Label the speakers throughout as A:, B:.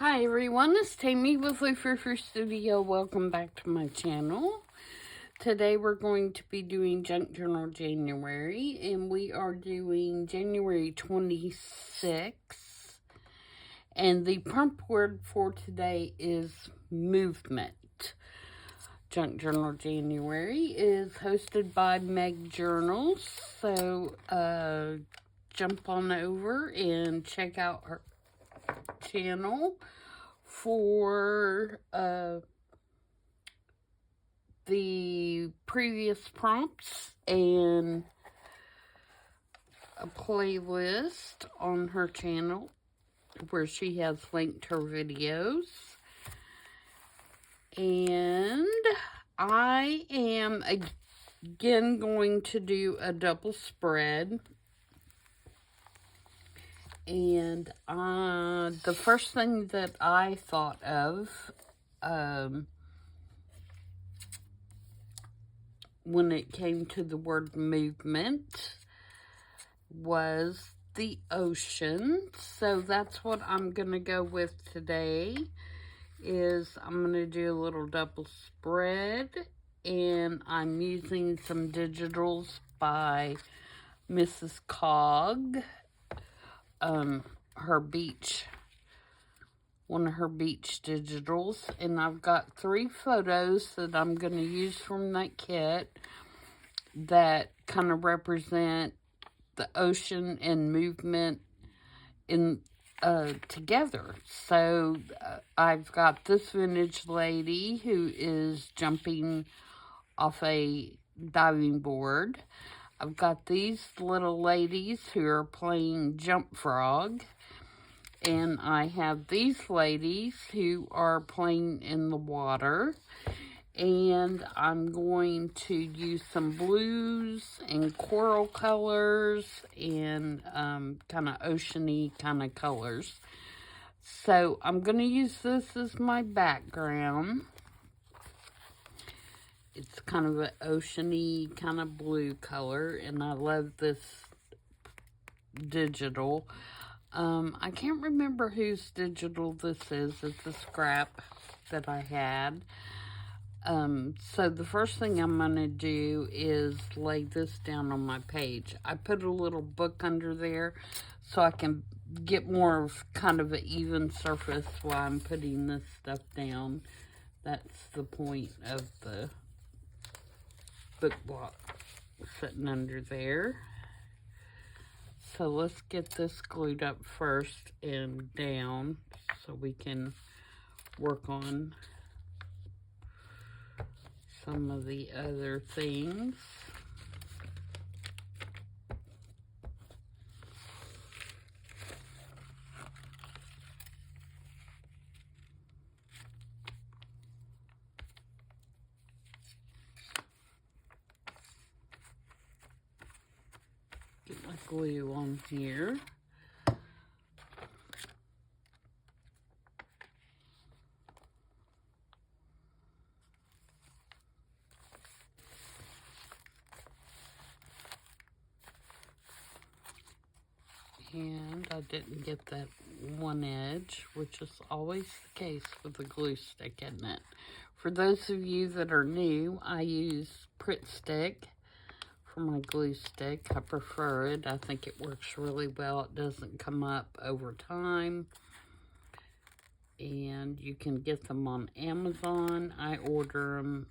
A: Hi everyone, it's Tammy with Frou-frou Studio. Welcome back to my channel. Today we're going to be doing Junk Journal January, and we are doing January 26th. And the prompt word for today is movement. Junk Journal January is hosted by Meg Journals, so jump on over and check out her channel for the previous prompts and a playlist on her channel where she has linked her videos. And I am again going to do a double spread. And the first thing that I thought of when it came to the word movement was the ocean. So that's what I'm going to go with today. Is I'm going to do a little double spread, and I'm using some digitals by Mrs. Cog. Her beach, one of her beach digitals, and I've got 3 photos that I'm going to use from that kit that kind of represent the ocean and movement in together. So I've got this vintage lady who is jumping off a diving board. I've got these little ladies who are playing jump frog. And I have these ladies who are playing in the water. And I'm going to use some blues and coral colors and kind of oceany kind of colors. So I'm going to use this as my background. It's kind of an oceany kind of blue color, and I love this digital. I can't remember whose digital this is. It's a scrap that I had. So the first thing I'm going to do is lay this down on my page. I put a little book under there so I can get more of kind of an even surface while I'm putting this stuff down. That's the point of the book block sitting under there. So let's get this glued up first and down so we can work on some of the other things. Get my glue on here. And I didn't get that one edge, which is always the case with a glue stick, isn't it? For those of you that are new, I use Pritt Stick for my glue stick. I prefer it. I think it works really well. It doesn't come up over time. And you can get them on Amazon. I order them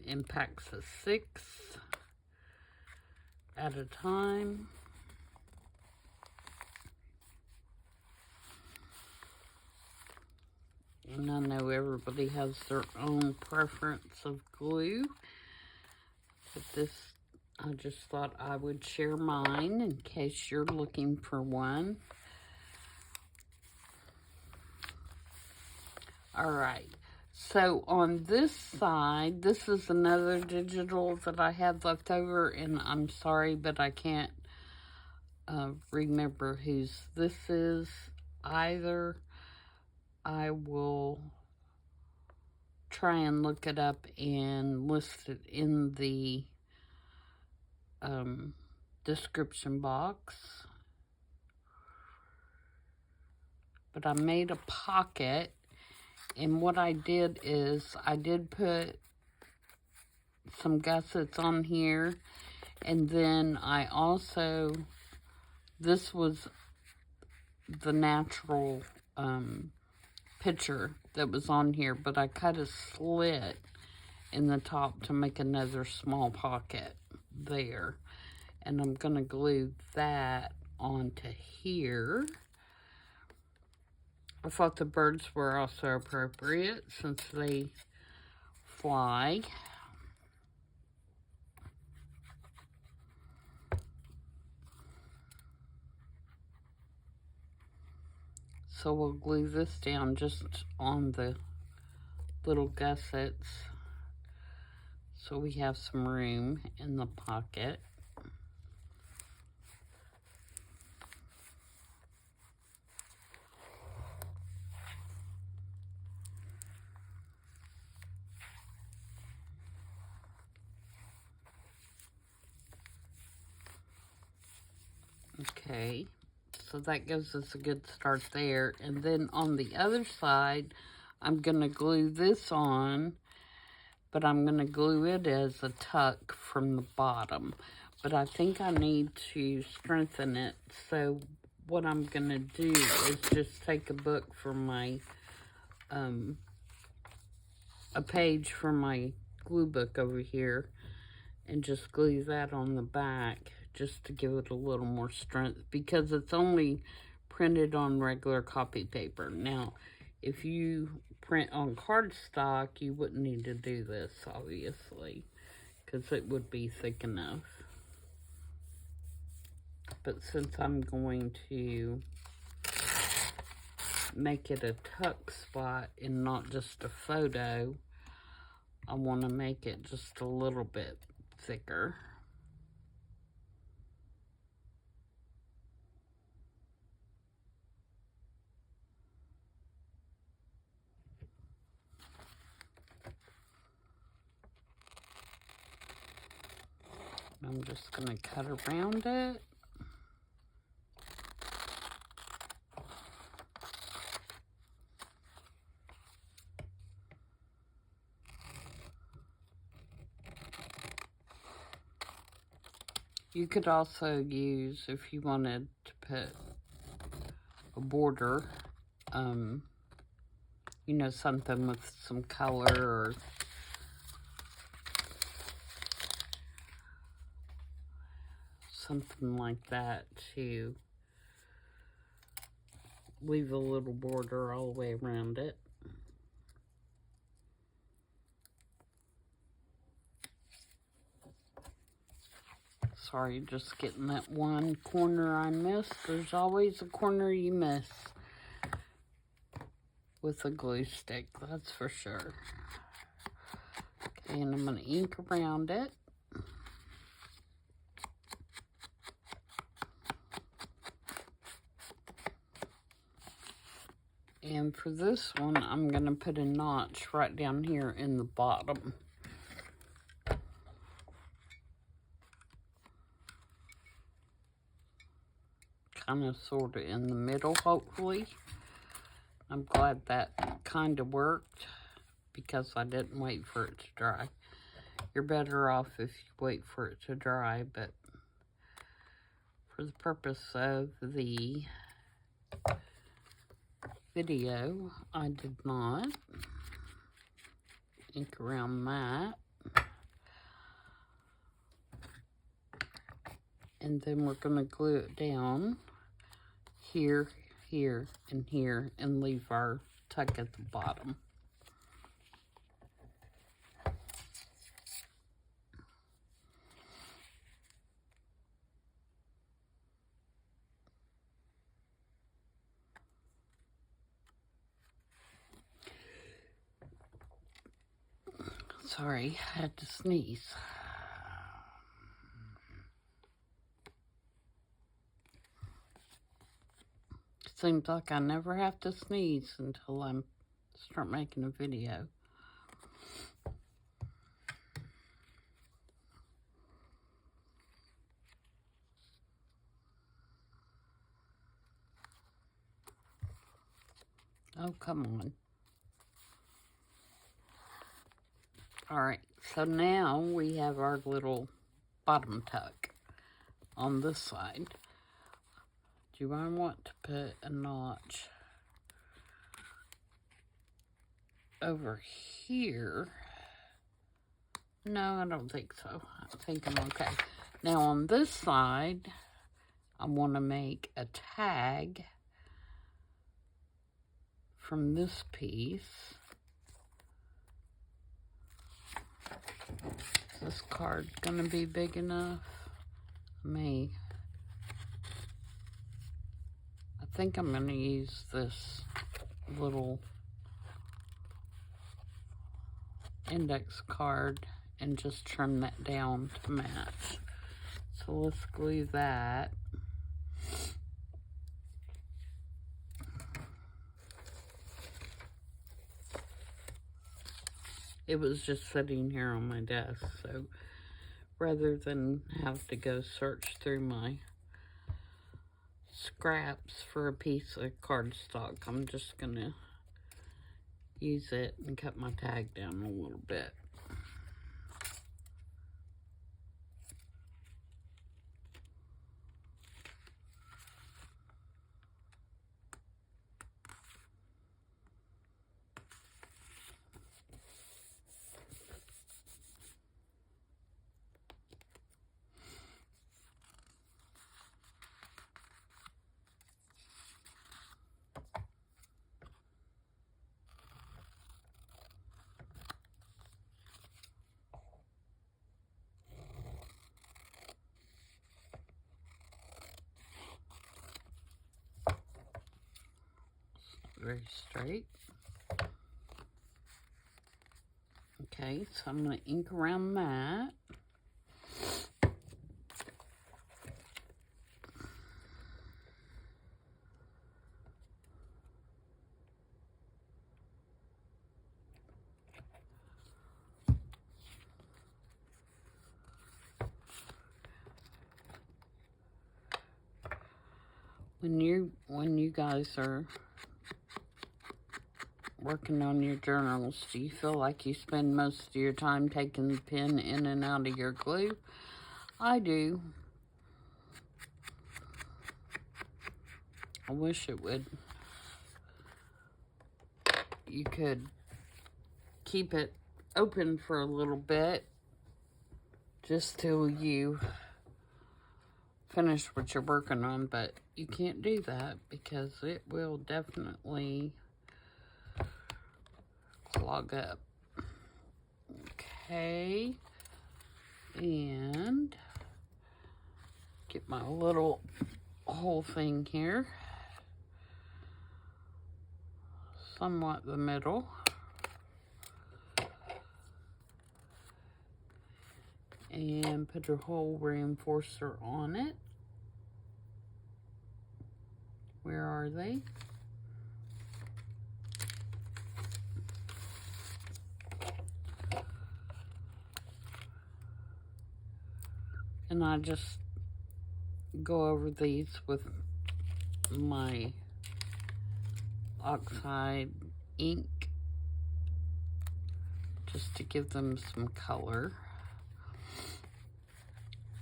A: in packs of 6 at a time. And I know everybody has their own preference of glue. But this, I just thought I would share mine in case you're looking for one. Alright, so on this side, this is another digital that I had left over, and I'm sorry, but I can't remember whose this is either. I will try and look it up and list it in the description box. but I made a pocket, and what I did is I did put some gussets on here, and then I also, this was the natural picture that was on here, but I cut a slit in the top to make another small pocket there, and I'm gonna glue that onto here. I thought the birds were also appropriate since they fly. So we'll glue this down just on the little gussets so we have some room in the pocket. Okay, so that gives us a good start there. And then on the other side, I'm gonna glue this on, but I'm gonna glue it as a tuck from the bottom. But I think I need to strengthen it. So what I'm gonna do is just take a book from my, a page from my glue book over here, and just glue that on the back just to give it a little more strength, because it's only printed on regular copy paper. Now, if you print on cardstock, you wouldn't need to do this, obviously, because it would be thick enough. But since I'm going to make it a tuck spot and not just a photo, I want to make it just a little bit thicker. I'm just going to cut around it. You could also use, if you wanted to put a border, you know, something with some color or something like that, to leave a little border all the way around it. Sorry, just getting that one corner I missed. There's always a corner you miss with a glue stick, that's for sure. Okay, and I'm going to ink around it. And for this one, I'm going to put a notch right down here in the bottom. Kind of sort of in the middle, hopefully. I'm glad that kind of worked because I didn't wait for it to dry. You're better off if you wait for it to dry, but for the purpose of the video, I did not ink around that. And then we're going to glue it down here, here, and here, and leave our tuck at the bottom. Sorry, I had to sneeze. Seems like I never have to sneeze until I start making a video. Oh, come on. Alright, so now we have our little bottom tuck on this side. Do I want to put a notch over here? No, I don't think so. I think I'm okay. Now on this side, I want to make a tag from this piece. Is this card going to be big enough? I think I'm going to use this little index card and just trim that down to match. So let's glue that. It was just sitting here on my desk, so rather than have to go search through my scraps for a piece of cardstock, I'm just gonna use it and cut my tag down a little bit. Very straight. Okay, so I'm going to ink around that. When you guys are working on your journals, do you feel like you spend most of your time taking the pen in and out of your glue? I do. I wish it would. You could keep it open for a little bit just till you finish what you're working on, but you can't do that because it will definitely clog up. Okay, and get my little whole thing here, somewhat the middle. And put your whole reinforcer on it. Where are they? And I just go over these with my oxide ink just to give them some color.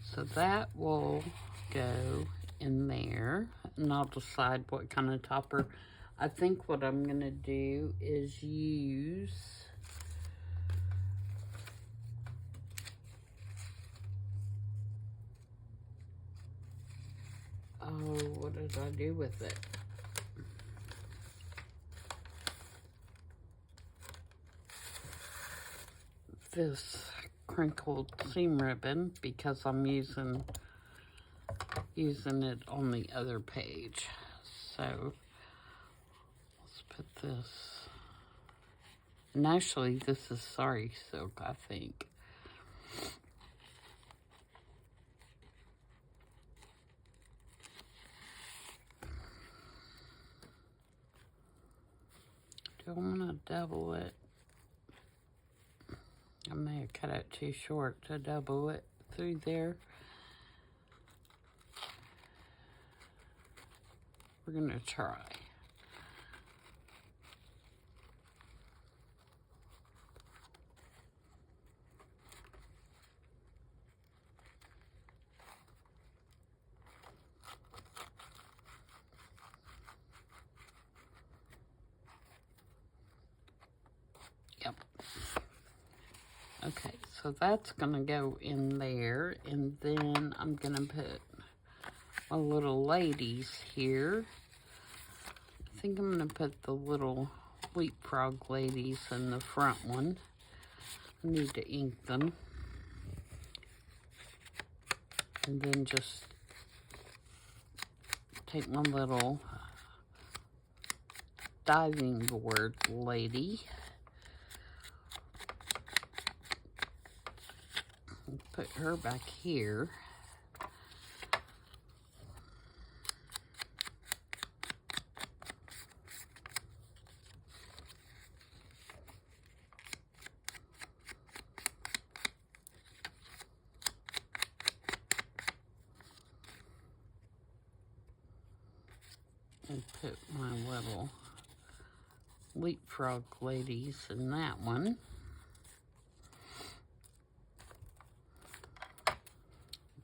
A: So that will go in there, and I'll decide what kind of topper. I think what I'm gonna do is use what did I do with it? This crinkled seam ribbon, because I'm using it on the other page. So let's put this, and actually this is sari silk, I think. Do I want to double it? I may have cut it too short to double it through there. We're gonna try. Okay, so that's going to go in there, and then I'm going to put my little ladies here. I think I'm going to put the little leapfrog ladies in the front one. I need to ink them. And then just take my little diving board lady. And put her back here. And put my little leapfrog ladies in that one.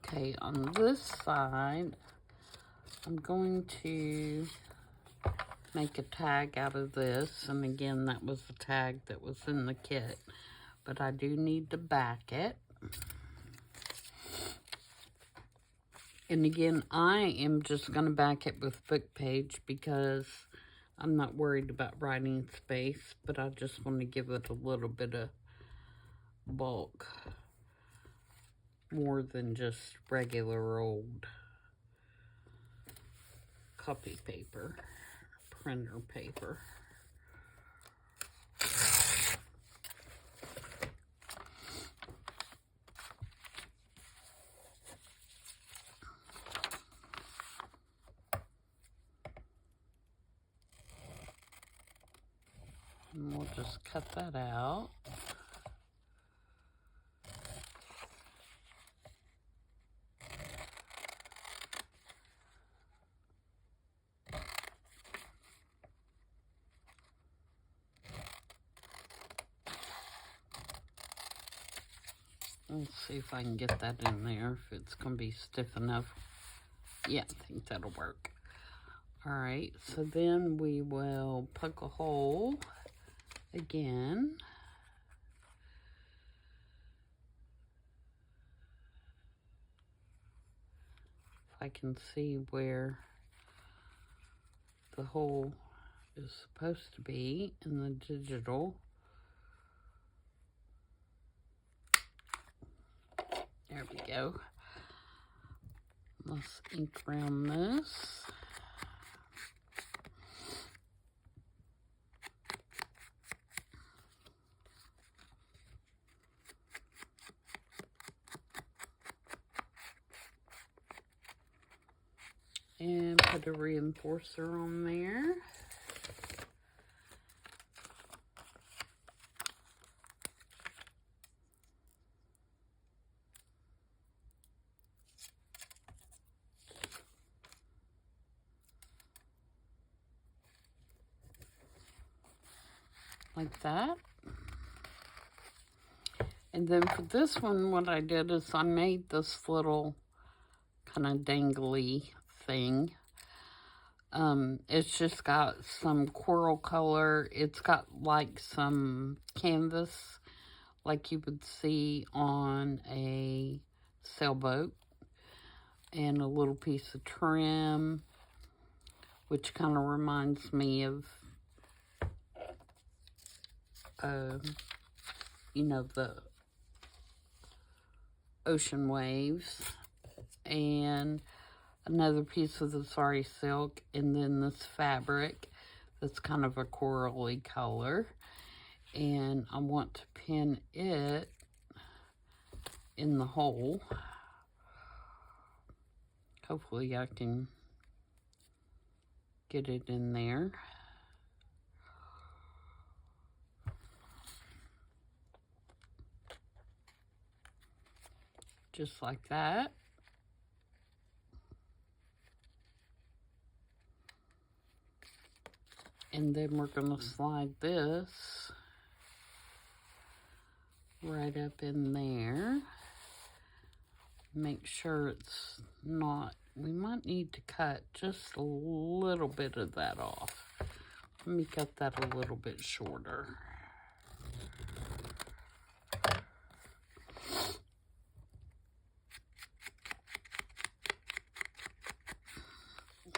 A: Okay, on this side, I'm going to make a tag out of this. And again, that was the tag that was in the kit. But I do need to back it. And again, I am just going to back it with book page because I'm not worried about writing space, but I just want to give it a little bit of bulk, more than just regular old copy paper, printer paper. And we'll just cut that out. Let's see if I can get that in there, if it's going to be stiff enough. Yeah, I think that'll work. Alright, so then we will poke a hole again. If I can see where the hole is supposed to be in the digital. There we go. Let's ink around this. And put a reinforcer on there. Like that. And then for this one, what I did is I made this little kind of dangly thing. It's just got some coral color. It's got like some canvas like you would see on a sailboat, and a little piece of trim, which kind of reminds me of you know, the ocean waves, and another piece of the sari silk, and then this fabric that's kind of a corally color, and I want to pin it in the hole. Hopefully I can get it in there. Just like that. And then we're going to slide this right up in there. Make sure it's not, we might need to cut just a little bit of that off. Let me cut that a little bit shorter.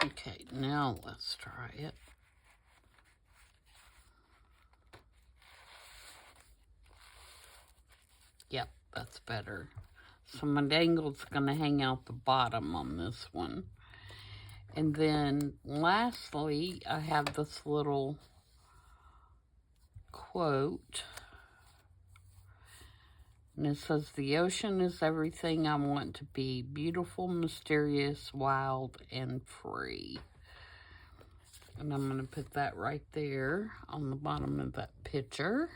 A: Okay, now let's try it. Yep, that's better. So my dangle's going to hang out the bottom on this one. And then lastly, I have this little quote. And it says, "The ocean is everything I want to be. Beautiful, mysterious, wild, and free." And I'm going to put that right there on the bottom of that picture.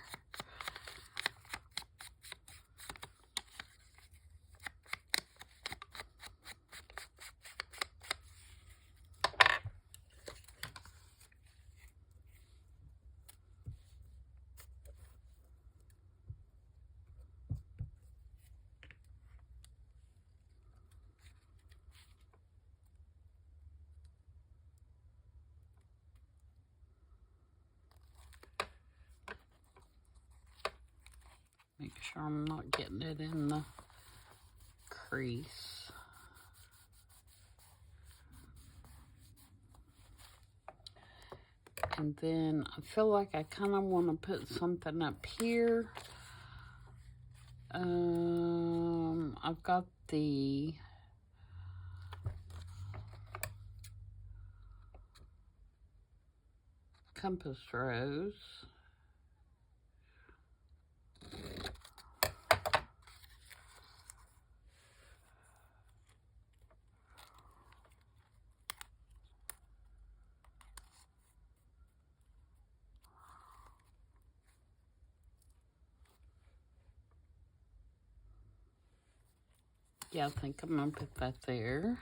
A: Make sure I'm not getting it in the crease. And then I feel like I kind of want to put something up here. I've got the compass rose. Yeah, I think I'm going to put that there.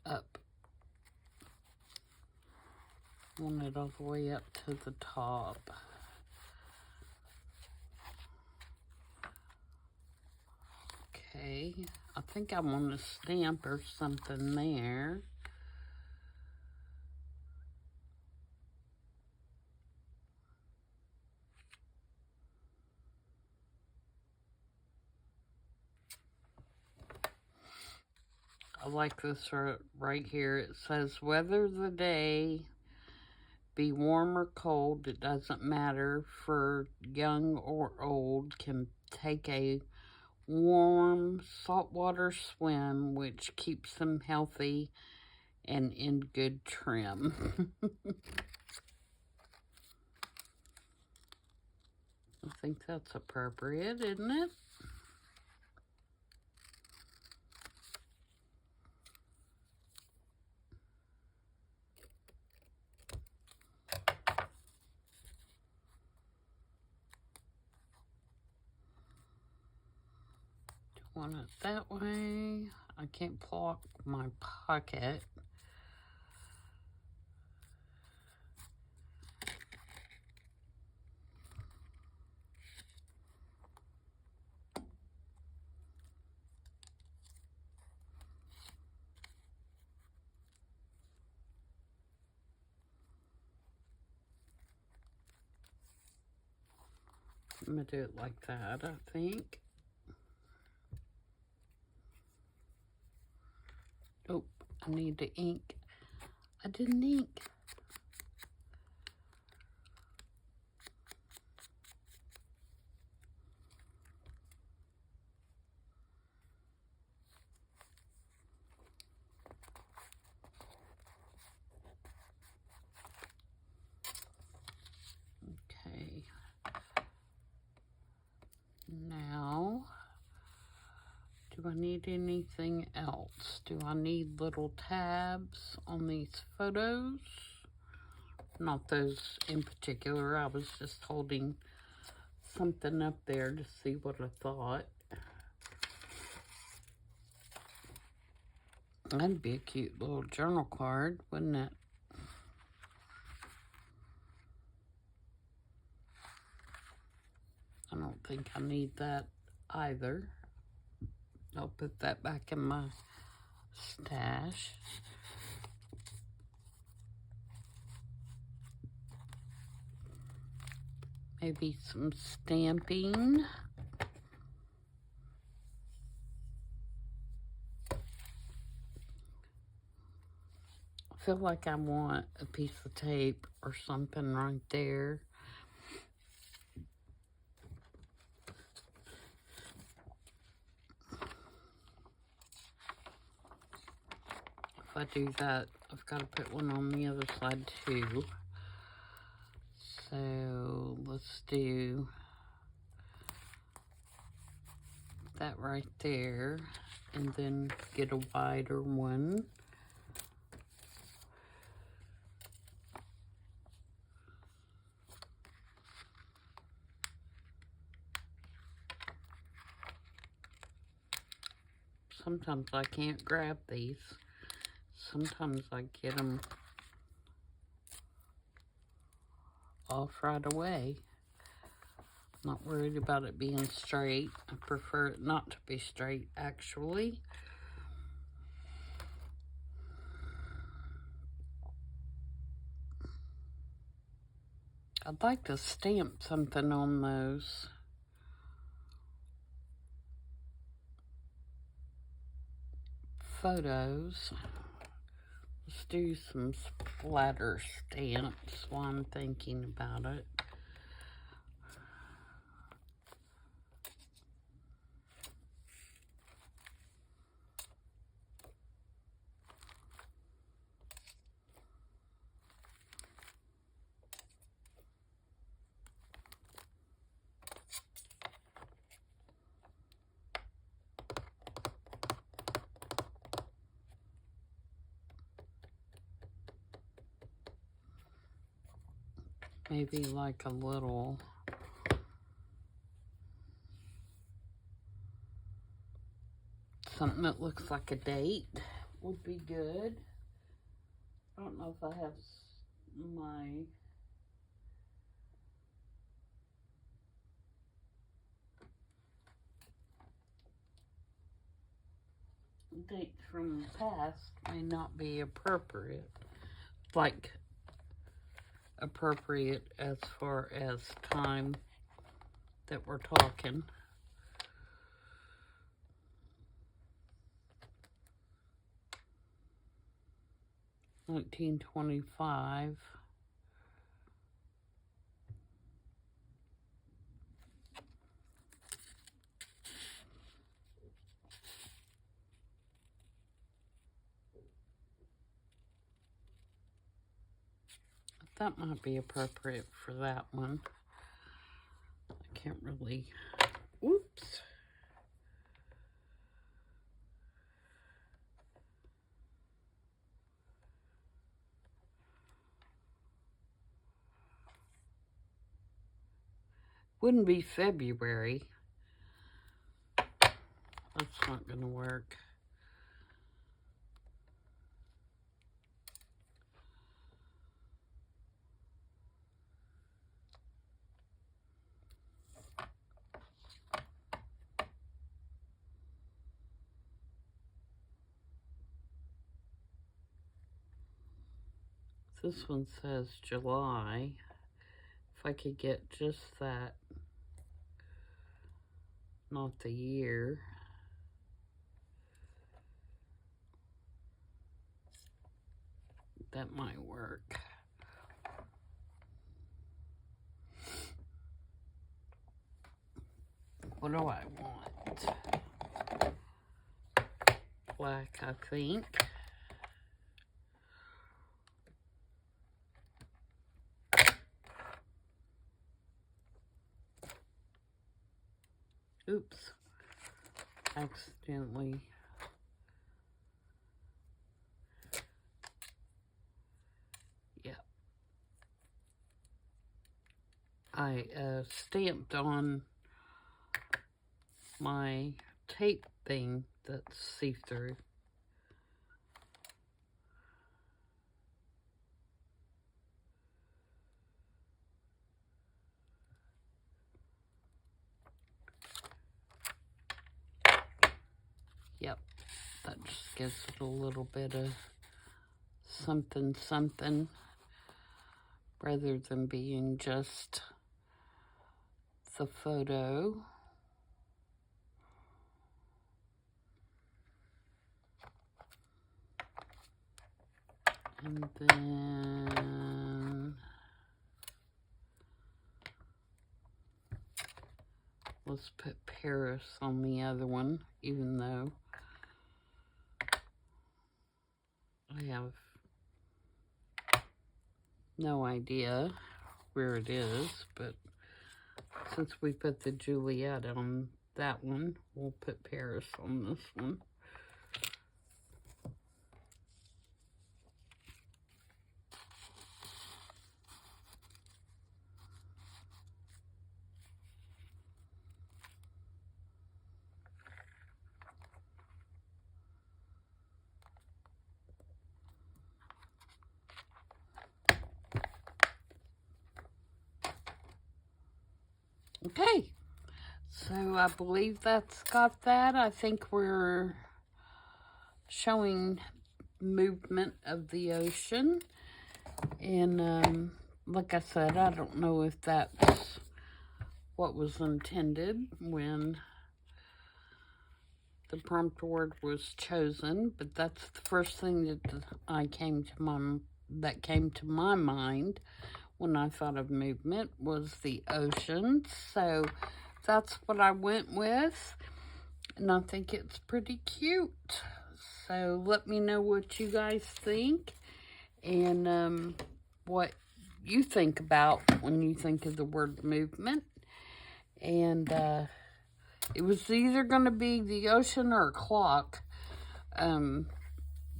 A: Up. Want it all the way up to the top. Okay, I think I want a stamp or something there. I like this right here. It says, "Whether the day be warm or cold, it doesn't matter, for young or old can take a warm saltwater swim, which keeps them healthy and in good trim." I think that's appropriate, isn't it? Want it that way. I can't block my pocket. I'm going to do it like that, I think. Oh, I need the ink. I didn't ink. Okay. Now, do I need anything else? Do I need little tabs on these photos? Not those in particular. I was just holding something up there to see what I thought. That'd be a cute little journal card, wouldn't it? think I need that either. I'll put that back in my stash. Maybe some stamping. I feel like I want a piece of tape or something right there. If I do that, I've got to put one on the other side too. So let's do that right there, and then get a wider one. Sometimes I can't grab these. Sometimes I get them off right away. Not worried about it being straight. I prefer it not to be straight, actually. I'd like to stamp something on those. Photos. Let's do some splatter stamps while I'm thinking about it. Maybe like a little something that looks like a date would be good. I don't know if I have my dates from the past may not be appropriate. Like appropriate as far as time that we're talking. $1925. That might be appropriate for that one. I can't really, oops. Wouldn't be February. That's not gonna work. This one says July. If I could get just that, not the year. That might work. What do I want? Black, I think. Oops. Accidentally. Yeah. I stamped on my tape thing that's see-through. Yep, that just gives it a little bit of something, something, rather than being just the photo. And then let's put Paris on the other one, even though I have no idea where it is, but since we put the Juliet on that one, we'll put Paris on this one. Okay, so I believe that's got that. I think we're showing movement of the ocean. And like I said, I don't know if that's what was intended when the prompt word was chosen, but that's the first thing that came to my mind when I thought of movement, was the ocean. So that's what I went with, and I think it's pretty cute. So let me know what you guys think, and what you think about when you think of the word movement. And it was either going to be the ocean or a clock,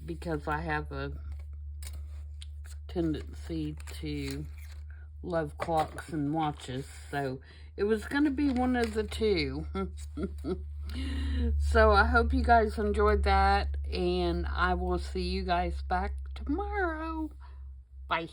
A: because I have a tendency to love clocks and watches, so it was going to be one of the two. So I hope you guys enjoyed that, and I will see you guys back tomorrow. Bye.